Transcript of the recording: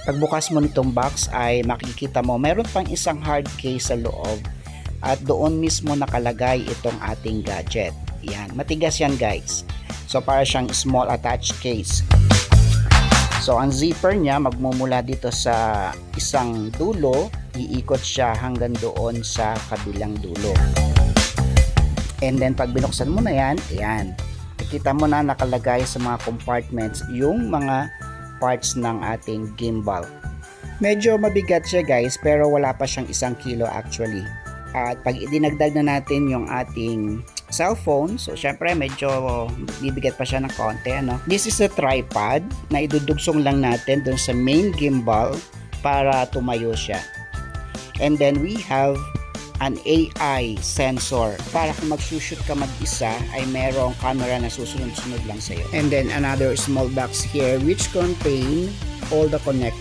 Pagbukas mo nitong box ay makikita mo mayroon pang isang hard case sa loob at doon mismo nakalagay itong ating gadget. Yan, matigas yan guys. So para siyang small attached case. So ang zipper niya magmumula dito sa isang dulo, iikot siya hanggang doon sa kabilang dulo. And then pag binuksan mo na yan, ayan, nakita mo na nakalagay sa mga compartments yung mga parts ng ating gimbal. Medyo mabigat siya guys, pero wala pa siyang 1 kilo actually. At pag idinagdag na natin yung ating cellphone, so syempre medyo bibigat pa siya ng konti, ano? This is a tripod na idudugsong lang natin dun sa main gimbal para tumayo siya. And then we have an AI sensor para kung mag-shoot ka mag-isa ay merong camera na susunod-sunod lang sa'yo. And then another small box here which contain all the connectors.